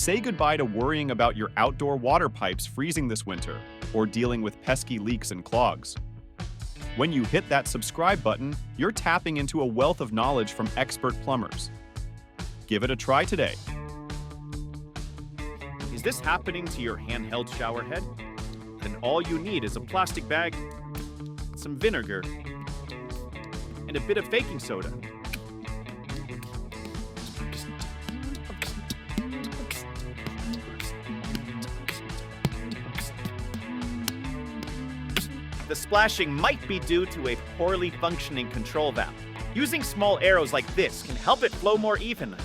Say goodbye to worrying about your outdoor water pipes freezing this winter or dealing with pesky leaks and clogs. When you hit that subscribe button, you're tapping into a wealth of knowledge from expert plumbers. Give it a try today. Is this happening to your handheld shower head? Then all you need is a plastic bag, some vinegar, and a bit of baking soda. The splashing might be due to a poorly functioning control valve. Using small arrows like this can help it flow more evenly.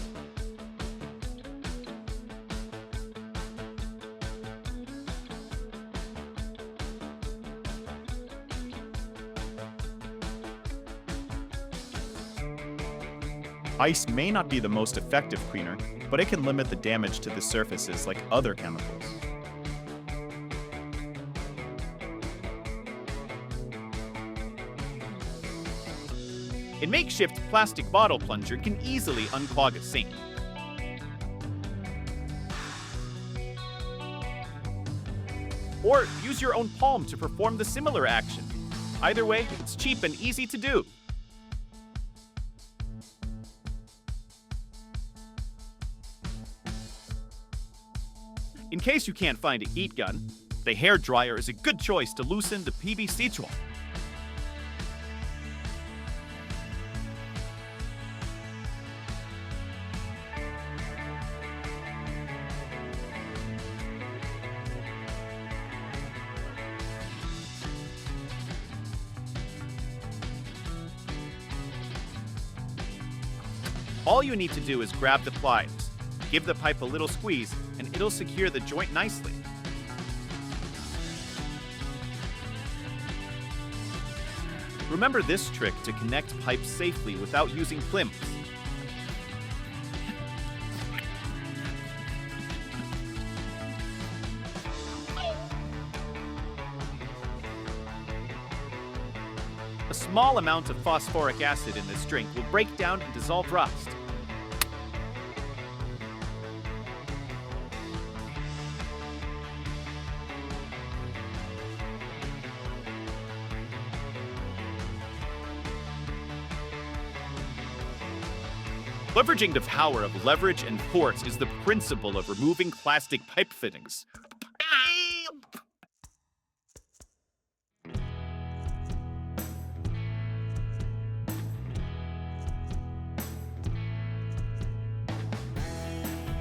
Ice may not be the most effective cleaner, but it can limit the damage to the surfaces like other chemicals. A makeshift plastic bottle plunger can easily unclog a sink. Or use your own palm to perform the similar action. Either way, it's cheap and easy to do. In case you can't find a heat gun, the hair dryer is a good choice to loosen the PVC joint. All you need to do is grab the pliers, give the pipe a little squeeze, and it'll secure the joint nicely. Remember this trick to connect pipes safely without using plimps. A small amount of phosphoric acid in this drink will break down and dissolve rust. Leveraging the power of leverage and force is the principle of removing plastic pipe fittings.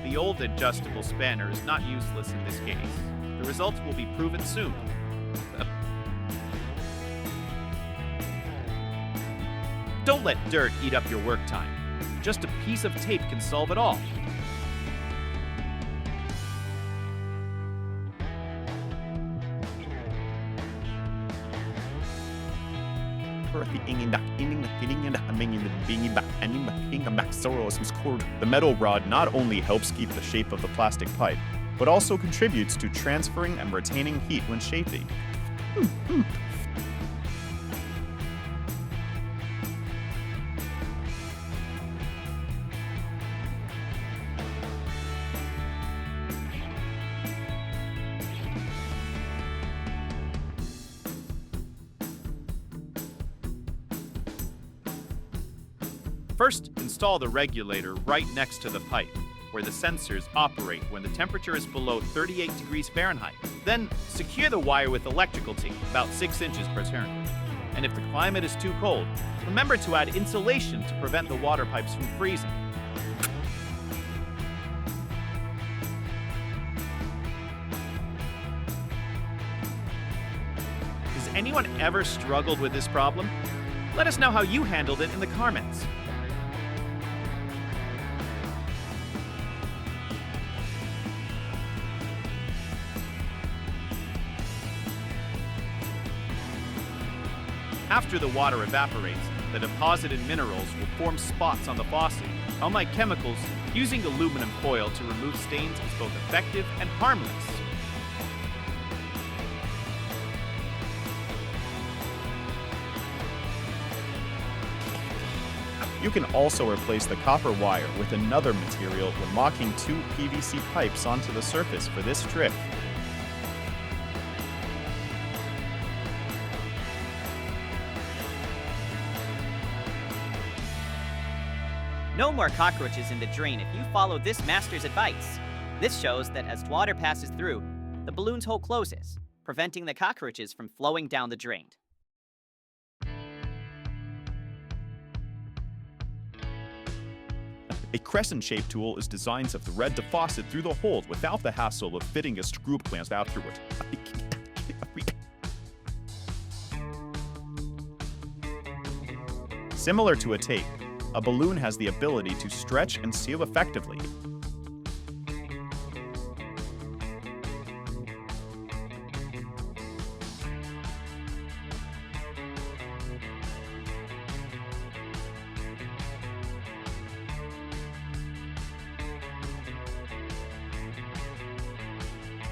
The old adjustable spanner is not useless in this case. The results will be proven soon. Don't let dirt eat up your work time. Just a piece of tape can solve it all. The metal rod not only helps keep the shape of the plastic pipe, but also contributes to transferring and retaining heat when shaping. First, install the regulator right next to the pipe, where the sensors operate when the temperature is below 38 degrees Fahrenheit. Then, secure the wire with electrical tape, about 6 inches per turn. And if the climate is too cold, remember to add insulation to prevent the water pipes from freezing. Has anyone ever struggled with this problem? Let us know how you handled it in the comments. After the water evaporates, the deposited minerals will form spots on the faucet. Unlike chemicals, using aluminum foil to remove stains is both effective and harmless. You can also replace the copper wire with another material when locking two PVC pipes onto the surface for this trick. No more cockroaches in the drain if you follow this master's advice. This shows that as water passes through, the balloon's hole closes, preventing the cockroaches from flowing down the drain. A crescent-shaped tool is designed to thread the faucet through the hole without the hassle of fitting a screw clamp afterward. Similar to a tape, a balloon has the ability to stretch and seal effectively.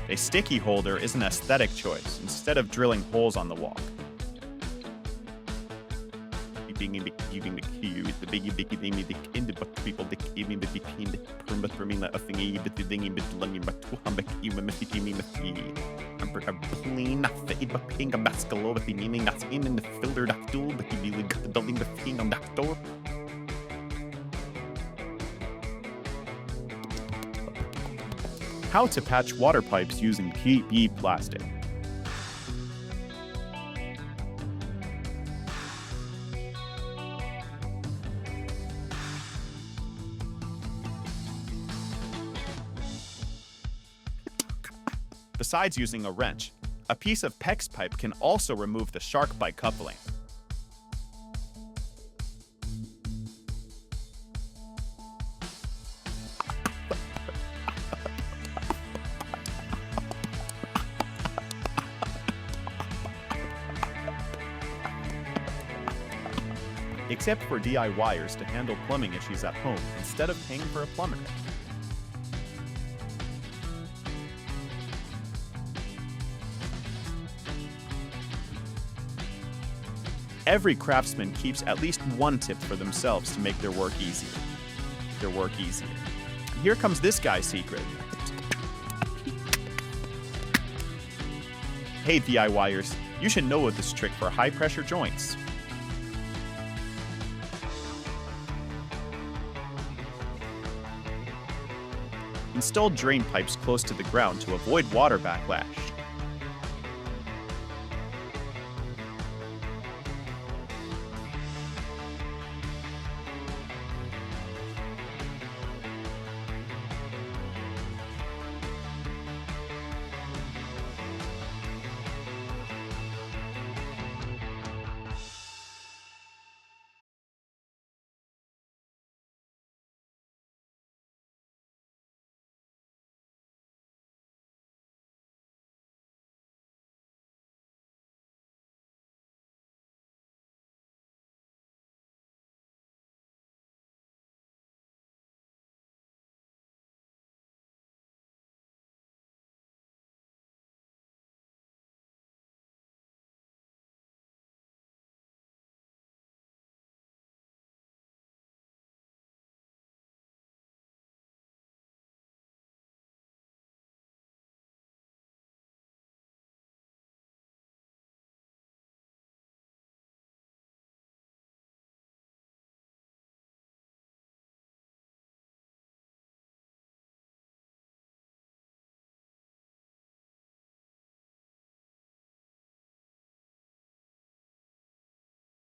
A sticky holder is an aesthetic choice instead of drilling holes on the wall. How to patch water pipes using PE plastic. Besides using a wrench, a piece of PEX pipe can also remove the shark bite coupling. Except for DIYers to handle plumbing issues at home instead of paying for a plumber. Every craftsman keeps at least one tip for themselves to make their work easier. Here comes this guy's secret. Hey DIYers, you should know of this trick for high-pressure joints. Install drain pipes close to the ground to avoid water backlash.